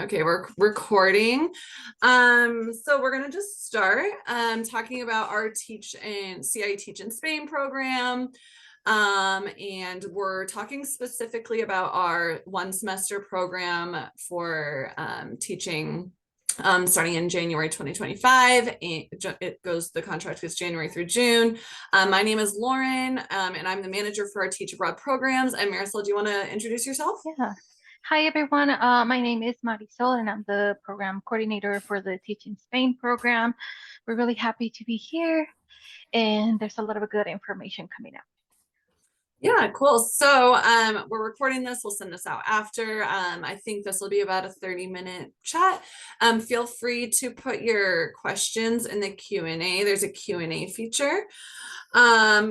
Okay, we're recording. So we're gonna just start talking about our CIE Teach in Spain program. And we're talking specifically about our one semester program for teaching starting in January 2025. The contract is January through June. My name is Lauren, and I'm the manager for our Teach Abroad programs. And Marisol, do you want to introduce yourself? Yeah. Hi, everyone. My name is Marisol, and I'm the program coordinator for the Teach in Spain program. We're really happy to be here, and there's a lot of good information coming up. Yeah, cool. So we're recording this. We'll send this out after. I think this will be about a 30-minute chat. Feel free to put your questions in the Q&A. There's a Q&A feature.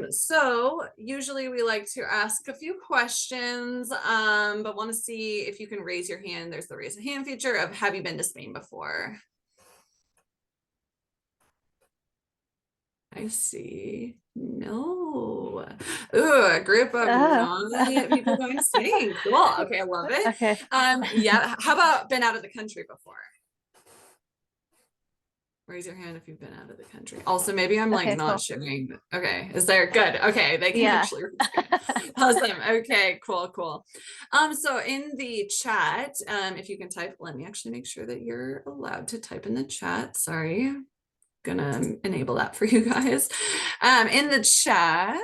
So usually we like to ask a few questions, but want to see if you can raise your hand. There's the raise a hand feature of have you been to Spain before? I see. No. Ooh, a group of Oh. non-people going to Spain. Cool. Okay, I love it. Okay. Yeah. How about been out of the country before? Raise your hand if you've been out of the country. Also, maybe I'm like Okay, not cool. showing. Okay, is there good? Okay, they can Yeah. actually awesome. Okay, cool. So in the chat, if you can type, let me actually make sure that you're allowed to type in the chat. Sorry, gonna enable that for you guys. In the chat,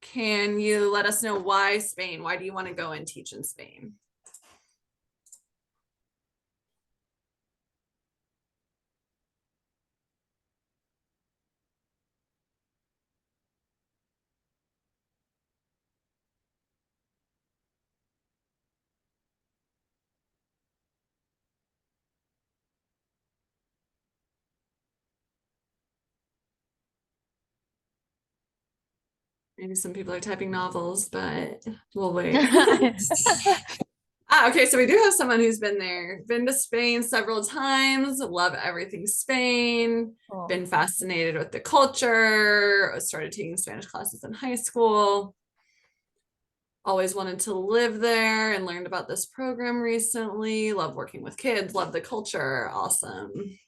can you let us know why Spain? Why do you want to go and teach in Spain? Maybe some people are typing novels, but we'll wait. Okay, so we do have someone who's been there, been to Spain several times, love everything Spain, Cool. been fascinated with the culture, started taking Spanish classes in high school, always wanted to live there and learned about this program recently, love working with kids, love the culture, awesome.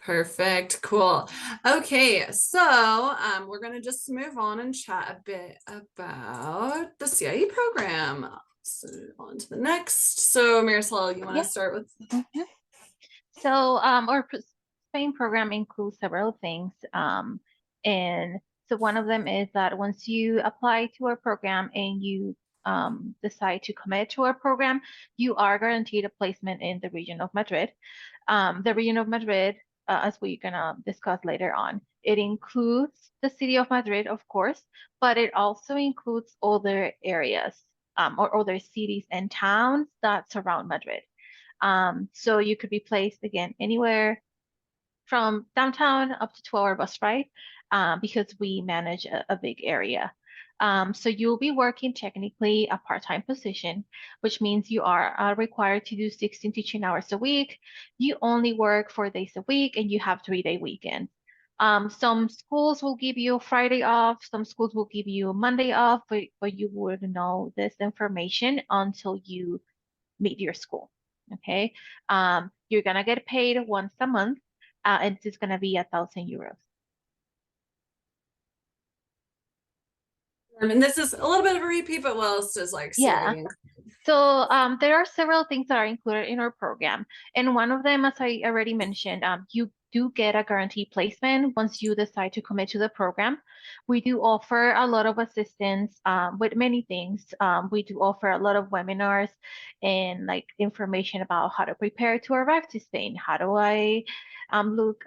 Perfect. Cool. Okay, so we're going to just move on and chat a bit about the CIE program. So on to the next. So Marisol, you want to Yeah. start with? So our Spain program includes several things. And so one of them is that once you apply to our program and you decide to commit to our program, you are guaranteed a placement in the region of Madrid. The region of Madrid, as we're gonna discuss later on, it includes the city of Madrid, of course, but it also includes other areas or other cities and towns that surround Madrid. So you could be placed again anywhere from downtown up to 12-hour bus ride because we manage a big area. So you'll be working technically a part-time position, which means you are required to do 16 teaching hours a week. You only work 4 days a week and you have 3-day weekends. Some schools will give you Friday off, some schools will give you Monday off, but you wouldn't know this information until you meet your school. Okay. You're gonna get paid once a month, and it's gonna be 1,000 euros. And this is a little bit of a repeat, but what else does like Yeah. CIE? So there are several things that are included in our program, and one of them, as I already mentioned, you do get a guaranteed placement once you decide to commit to the program. We do offer a lot of assistance with many things. We do offer a lot of webinars and like information about how to prepare to arrive to Spain. How do I look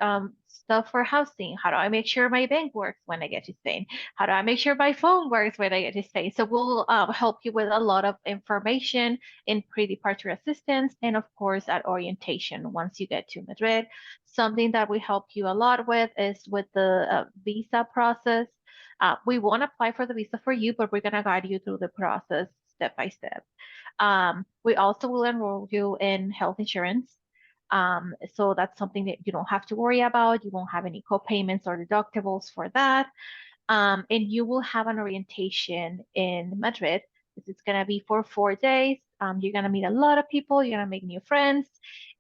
stuff for housing? How do I make sure my bank works when I get to Spain? How do I make sure my phone works when I get to Spain? So we'll help you with a lot of information in pre-departure assistance and of course at orientation once you get to Madrid. Something that we help you a lot with is with the visa process. We won't apply for the visa for you, but we're gonna guide you through the process step by step. We also will enroll you in health insurance. So that's something that you don't have to worry about. You won't have any co-payments or deductibles for that. And you will have an orientation in Madrid. This is going to be for 4 days. You're gonna meet a lot of people. You're gonna make new friends,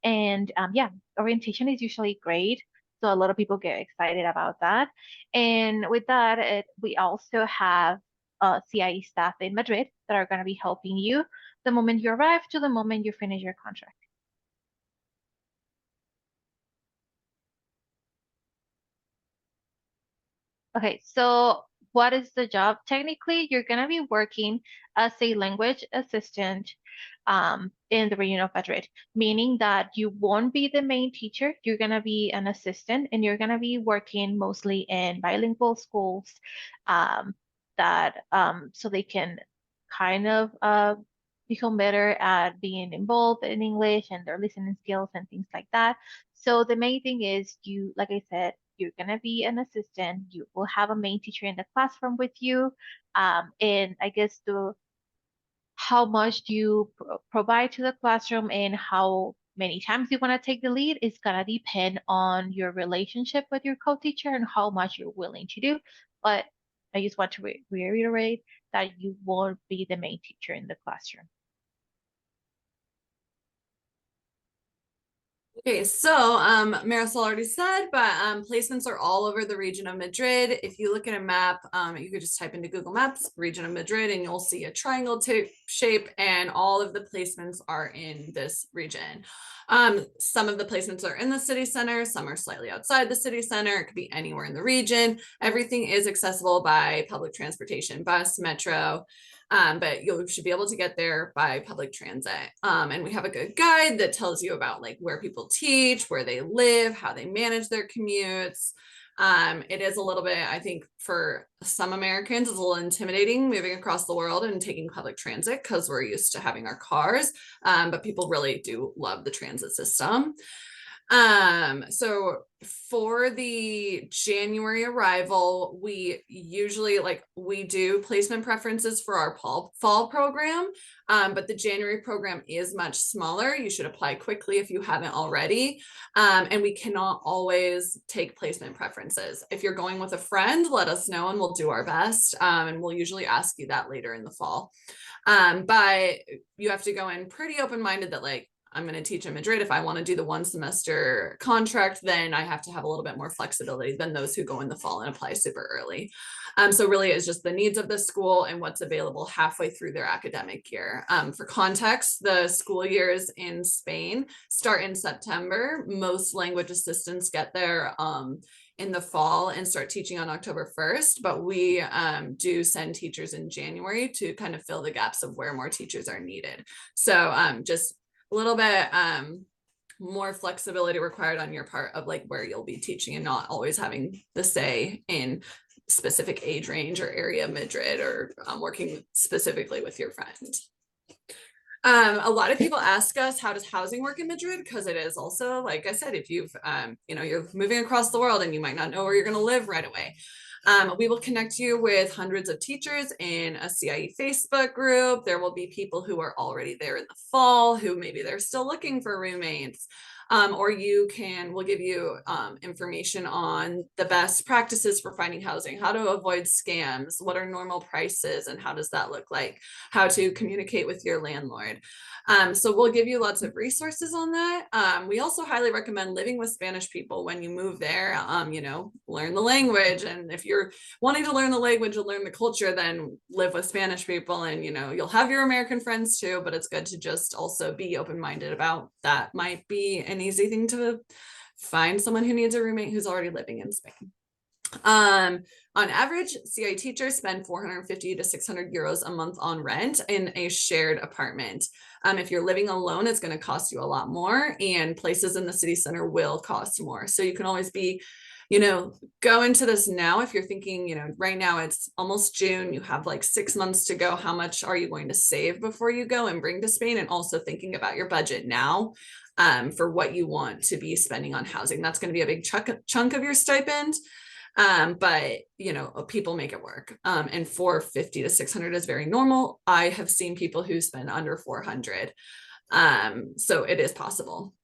and yeah, orientation is usually great. So a lot of people get excited about that. And with that, we also have CIE staff in Madrid that are going to be helping you the moment you arrive to the moment you finish your contract. Okay, so what is the job? Technically, you're going to be working as a language assistant in the region of Madrid, meaning that you won't be the main teacher. You're going to be an assistant and you're going to be working mostly in bilingual schools so they can kind of become better at being involved in English and their listening skills and things like that. So the main thing is you, like I said, you're gonna be an assistant. You will have a main teacher in the classroom with you. And I guess the how much you provide to the classroom and how many times you want to take the lead is gonna depend on your relationship with your co-teacher and how much you're willing to do. But I just want to reiterate that you won't be the main teacher in the classroom. Okay, so Marisol already said, but placements are all over the region of Madrid. If you look at a map, you could just type into Google Maps, region of Madrid, and you'll see a triangle shape, and all of the placements are in this region. Some of the placements are in the city center, some are slightly outside the city center. It could be anywhere in the region. Everything is accessible by public transportation, bus, metro. But you should be able to get there by public transit. And we have a good guide that tells you about like where people teach, where they live, how they manage their commutes. It is a little bit, I think, for some Americans, it's a little intimidating moving across the world and taking public transit because we're used to having our cars. But people really do love the transit system. So for the January arrival, we usually we do placement preferences for our fall program. But the January program is much smaller. You should apply quickly if you haven't already. And we cannot always take placement preferences. If you're going with a friend, let us know and we'll do our best. And we'll usually ask you that later in the fall. But you have to go in pretty open-minded that I'm going to teach in Madrid. If I want to do the 1 semester contract, then I have to have a little bit more flexibility than those who go in the fall and apply super early. So really it's just the needs of the school and what's available halfway through their academic year. For context, the school years in Spain start in September. Most language assistants get there in the fall and start teaching on October 1st, but we do send teachers in January to kind of fill the gaps of where more teachers are needed. So just a little bit more flexibility required on your part of where you'll be teaching and not always having the say in specific age range or area of Madrid or working specifically with your friend. A lot of people ask us, how does housing work in Madrid? Because it is also, like I said, if you've, you're moving across the world and you might not know where you're going to live right away. We will connect you with hundreds of teachers in a CIEE Facebook group. There will be people who are already there in the fall who maybe they're still looking for roommates. Or we'll give you information on the best practices for finding housing, how to avoid scams, what are normal prices, and how does that look like, how to communicate with your landlord. So we'll give you lots of resources on that. We also highly recommend living with Spanish people when you move there. Learn the language. And if you're wanting to learn the language and learn the culture, then live with Spanish people. And, you'll have your American friends too, but it's good to just also be open-minded about that. Might be an easy thing to find someone who needs a roommate who's already living in Spain. On average, CIEE teachers spend 450 to 600 euros a month on rent in a shared apartment. If you're living alone, it's going to cost you a lot more, and places in the city center will cost more. So you can always be, go into this now. If you're thinking, right now it's almost June, you have 6 months to go. How much are you going to save before you go and bring to Spain? And also thinking about your budget now. For what you want to be spending on housing. That's going to be a big chunk of your stipend. But people make it work. And 450 to 600 is very normal. I have seen people who spend under 400. So it is possible.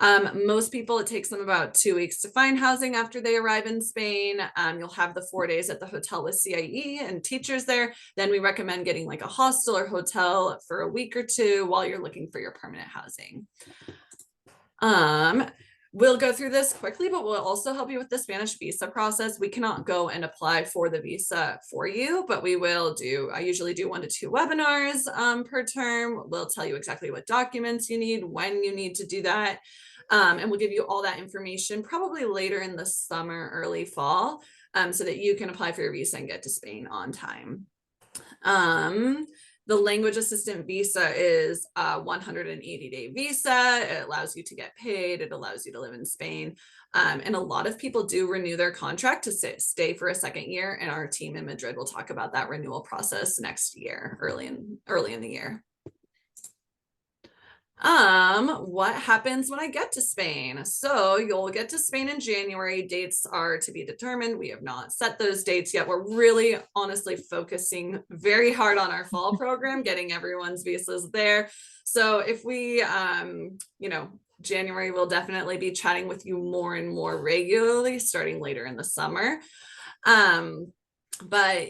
Most people, it takes them about 2 weeks to find housing after they arrive in Spain. You'll have the 4 days at the hotel with CIE and teachers there. Then we recommend getting like a hostel or hotel for a week or two while you're looking for your permanent housing. We'll go through this quickly, but we'll also help you with the Spanish visa process. We cannot go and apply for the visa for you, but we will do, I usually do 1 to 2 webinars per term. We'll tell you exactly what documents you need, when you need to do that. And we'll give you all that information probably later in the summer, early fall, so that you can apply for your visa and get to Spain on time. The language assistant visa is a 180-day visa. It allows you to get paid. It allows you to live in Spain. And a lot of people do renew their contract to stay for a second year. And our team in Madrid will talk about that renewal process next year, early in the year. What happens when I get to Spain? So you'll get to Spain in January. Dates are to be determined. We have not set those dates yet. We're really honestly focusing very hard on our fall program, getting everyone's visas there. So if we, January, we'll definitely be chatting with you more and more regularly starting later in the summer. But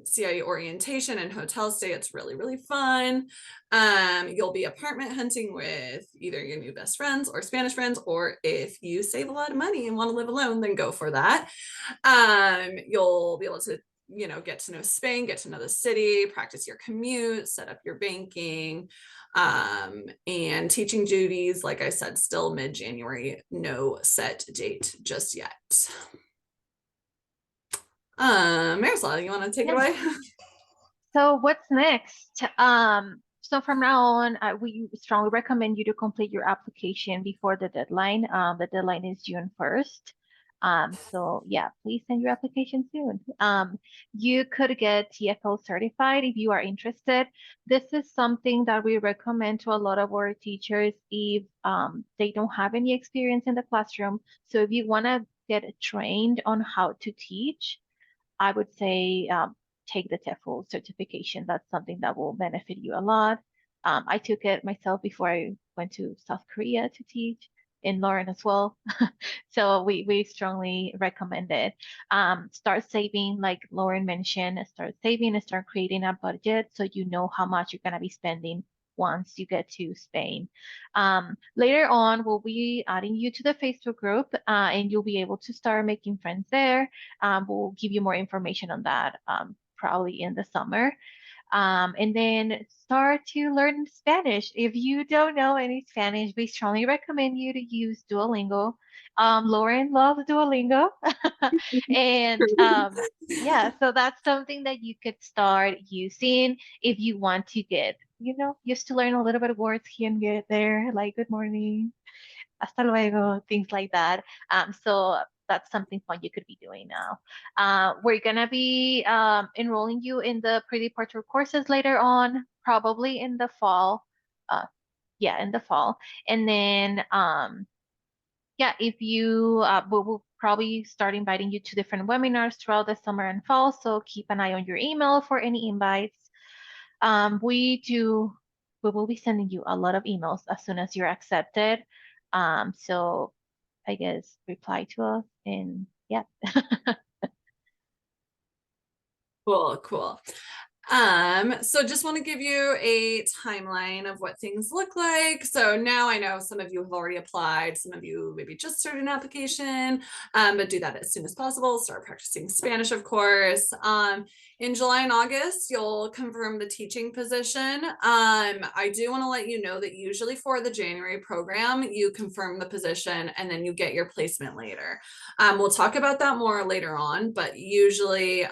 CIE orientation and hotel stay, it's really, really fun. You'll be apartment hunting with either your new best friends or Spanish friends, or if you save a lot of money and want to live alone, then go for that. You'll be able to, get to know Spain, get to know the city, practice your commute, set up your banking, and teaching duties. Like I said, still mid-January, no set date just yet. Marisol, you want to take it away? So what's next? So from now on, we strongly recommend you to complete your application before the deadline. The deadline is June 1st. So yeah, please send your application soon. You could get TFL certified if you are interested. This is something that we recommend to a lot of our teachers if they don't have any experience in the classroom. So if you want to get trained on how to teach, I would say take the TEFL certification. That's something that will benefit you a lot. I took it myself before I went to South Korea to teach, in Lauren as well. So we strongly recommend it. Start saving, like Lauren mentioned, start saving and start creating a budget so you know how much you're gonna be spending once you get to Spain. Later on, we'll be adding you to the Facebook group and you'll be able to start making friends there. We'll give you more information on that probably in the summer. And then start to learn Spanish. If you don't know any Spanish, we strongly recommend you to use Duolingo. Lauren loves Duolingo. And yeah, so that's something that you could start using if you want to get, used to learn a little bit of words here and there, like good morning, hasta luego, things like that. So that's something fun you could be doing now. We're gonna be enrolling you in the pre-departure courses later on, probably in the fall. Yeah, in the fall. And then yeah, if you we'll probably start inviting you to different webinars throughout the summer and fall. So keep an eye on your email for any invites. We will be sending you a lot of emails as soon as you're accepted. So I guess reply to us and yeah. Cool. So just want to give you a timeline of what things look like. So now I know some of you have already applied, some of you maybe just started an application, but do that as soon as possible. Start practicing Spanish, of course. In July and August, you'll confirm the teaching position. I do want to let you know that usually for the January program, you confirm the position and then you get your placement later. We'll talk about that more later on, but usually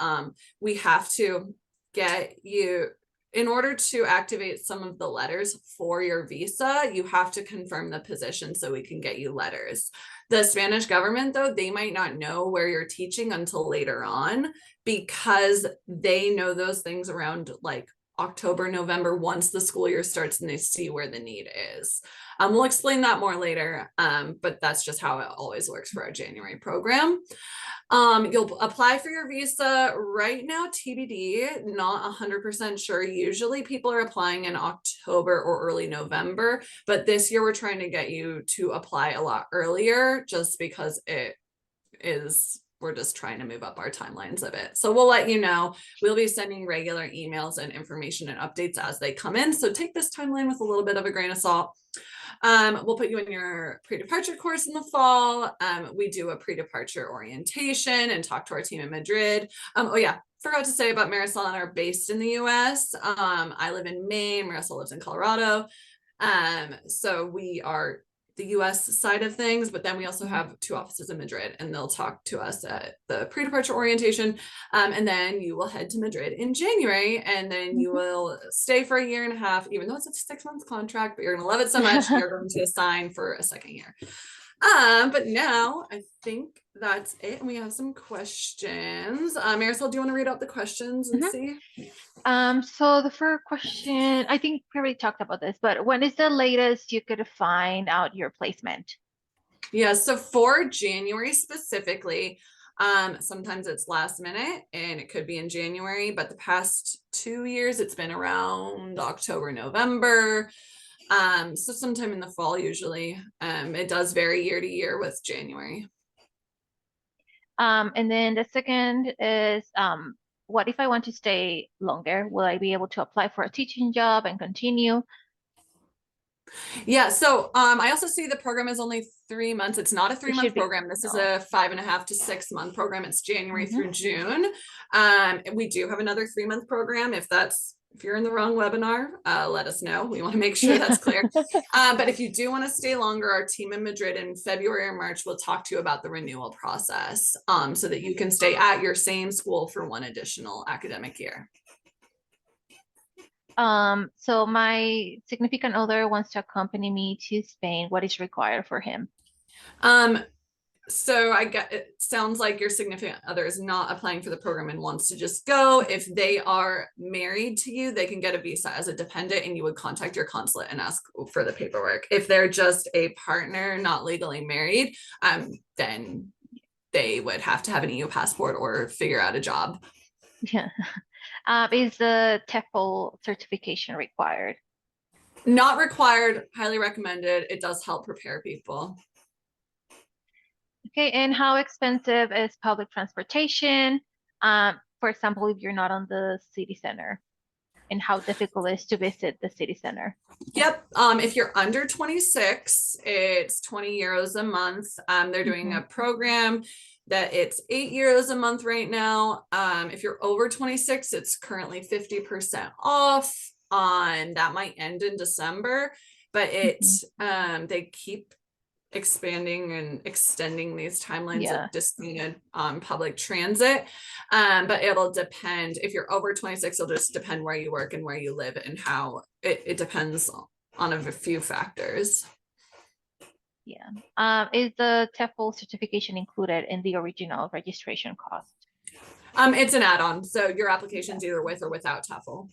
we have to get you, in order to activate some of the letters for your visa, you have to confirm the position so we can get you letters. The Spanish government, though, they might not know where you're teaching until later on because they know those things around like October, November, once the school year starts and they see where the need is. We'll explain that more later, but that's just how it always works for our January program. You'll apply for your visa right now, TBD, not 100% sure. Usually people are applying in October or early November, but this year we're trying to get you to apply a lot earlier just because we're just trying to move up our timelines a bit. So we'll let you know. We'll be sending regular emails and information and updates as they come in. So take this timeline with a little bit of a grain of salt. We'll put you in your pre-departure course in the fall. We do a pre-departure orientation and talk to our team in Madrid. Oh yeah, forgot to say about Marisol and are based in the US. I live in Maine, Marisol lives in Colorado. So we are the US side of things, but then we also have 2 offices in Madrid, and they'll talk to us at the pre-departure orientation. And then you will head to Madrid in January, and then you will stay for a year and a half, even though it's a 6-month contract, but you're going to love it so much, you're going to assign for a 2nd year. But now I think that's it. And we have some questions. Marisol, do you want to read out the questions and see? So the first question, I think we already talked about this, but when is the latest you could find out your placement? Yeah, so for January specifically, sometimes it's last minute and it could be in January, but the past 2 years it's been around October, November. So sometime in the fall usually. It does vary year to year with January. And then the second is, what if I want to stay longer? Will I be able to apply for a teaching job and continue? Yeah, so I also see the program is only 3 months. It's not a 3-month program. This is a 5.5 to 6-month program. It's January through June. We do have another 3-month program. If you're in the wrong webinar, let us know. We want to make sure that's clear. But if you do want to stay longer, our team in Madrid in February or March will talk to you about the renewal process, so that you can stay at your same school for 1 additional academic year. So my significant other wants to accompany me to Spain. What is required for him? So it sounds like your significant other is not applying for the program and wants to just go. If they are married to you, they can get a visa as a dependent, and you would contact your consulate and ask for the paperwork. If they're just a partner, not legally married, then they would have to have an EU passport or figure out a job. Yeah. Is the TEFL certification required? Not required, highly recommended. It does help prepare people. Okay, and how expensive is public transportation? For example, if you're not on the city center, and how difficult it is to visit the city center? Yep. If you're under 26, it's 20 euros a month. They're doing a program that it's 8 euros a month right now. If you're over 26, it's currently 50% off. That might end in December, but they keep expanding and extending these timelines of discounted public transit, but it'll depend. If you're over 26, it'll just depend where you work and where you live, and how it depends on a few factors. Yeah. Is the TEFL certification included in the original registration cost? It's an add-on, so your application's either with or without TEFL.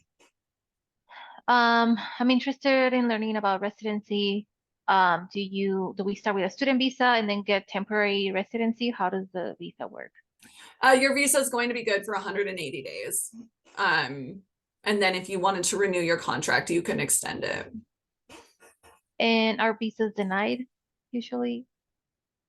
I'm interested in learning about residency. Do we start with a student visa and then get temporary residency? How does the visa work? Your visa is going to be good for 180 days. And then if you wanted to renew your contract, you can extend it. And are visas denied usually?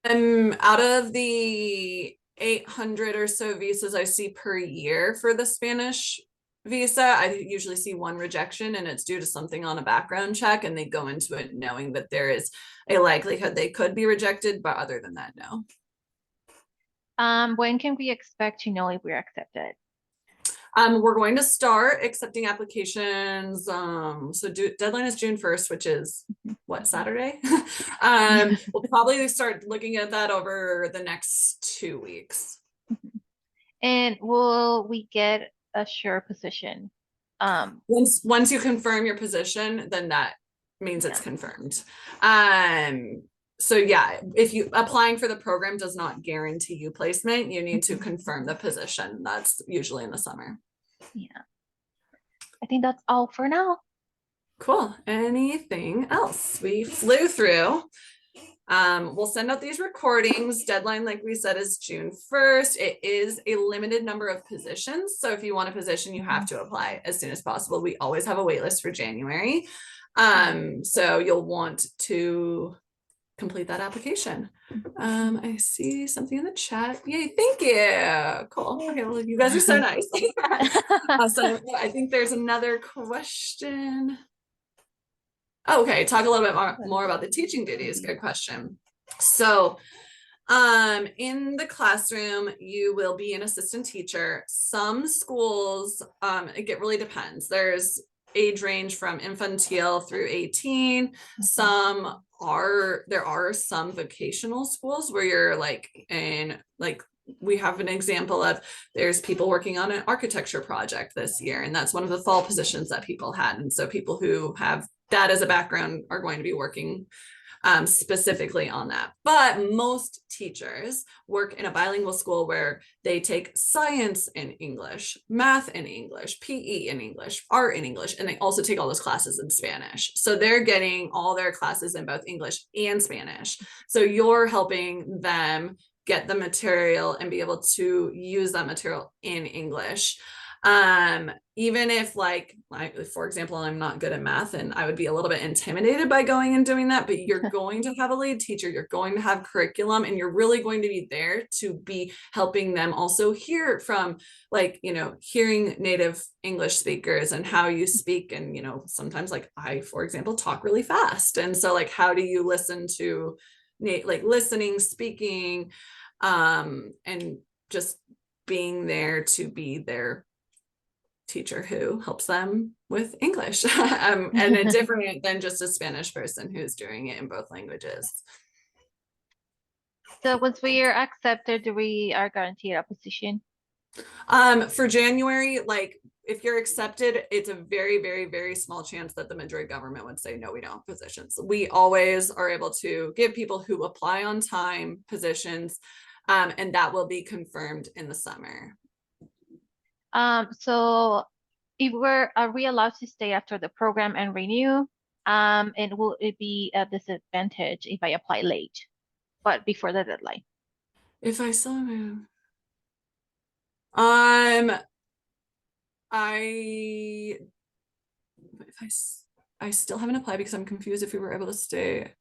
Out of the 800 or so visas I see per year for the Spanish visa, I usually see 1 rejection, and it's due to something on a background check, and they go into it knowing that there is a likelihood they could be rejected, but other than that, no. When can we expect to know if we're accepted? We're going to start accepting applications. So deadline is June 1st, which is what, Saturday? We'll probably start looking at that over the next 2 weeks. And will we get a sure position? Once you confirm your position, then that means it's confirmed. So yeah, if you applying for the program does not guarantee you placement, you need to confirm the position. That's usually in the summer. Yeah. I think that's all for now. Cool. Anything else? We flew through. We'll send out these recordings. Deadline, like we said, is June 1st. It is a limited number of positions. So if you want a position, you have to apply as soon as possible. We always have a wait list for January. So you'll want to complete that application. I see something in the chat. Yay, thank you. Cool. Okay, well, you guys are so nice. Awesome. I think there's another question. Okay, talk a little bit more about the teaching duties. Good question. So in the classroom, you will be an assistant teacher. Some schools, it really depends. There's age range from infantile through 18. There are some vocational schools where you're like in, like, we have an example of, there's people working on an architecture project this year, and that's one of the fall positions that people had. And so people who have that as a background are going to be working specifically on that. But most teachers work in a bilingual school where they take science in English, math in English, PE in English, art in English, and they also take all those classes in Spanish. So they're getting all their classes in both English and Spanish. So you're helping them get the material and be able to use that material in English. Even if, like, for example, I'm not good at math and I would be a little bit intimidated by going and doing that, but you're going to have a lead teacher, you're going to have curriculum, and you're really going to be there to be helping them also hear from, like, you know, hearing native English speakers and how you speak. And, you know, sometimes, like, I, for example, talk really fast. And so, like, how do you listen to, like, listening, speaking, and just being there to be their teacher who helps them with English, and it's different than just a Spanish person who's doing it in both languages. So once we are accepted, we are guaranteed a position? For January, like, if you're accepted, it's a very, very, very small chance that the Madrid government would say, no, we don't have positions. We always are able to give people who apply on time positions, and that will be confirmed in the summer. So are we allowed to stay after the program and renew? And will it be a disadvantage if I apply late, but before the deadline? If I still move, I still haven't applied because I'm confused if we were able to stay.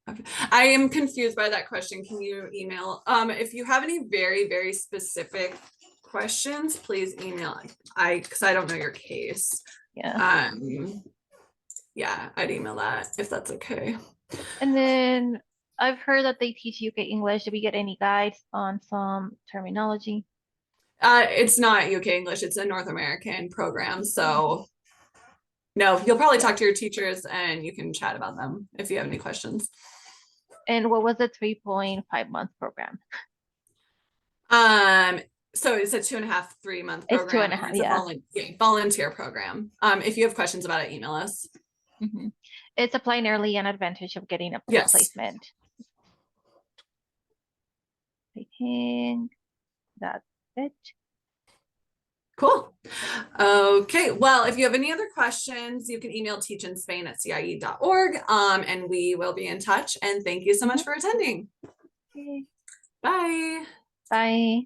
I am confused by that question. Can you email? If you have any very, very specific questions, please email. Because I don't know your case. Yeah. Yeah, I'd email that if that's okay. And then I've heard that they teach UK English. Do we get any guides on some terminology? It's not UK English. It's a North American program. So no, you'll probably talk to your teachers and you can chat about them if you have any questions. And what was the 3.5-month program? So it's a 2.5, 3-month program. It's 2.5, it's a volunteer program. If you have questions about it, email us. It's applying early and advantage of getting a placement. I think that's it. Cool. Okay, well, if you have any other questions, you can email teachinspain@ciee.org, and we will be in touch. And thank you so much for attending. Okay. Bye. Bye.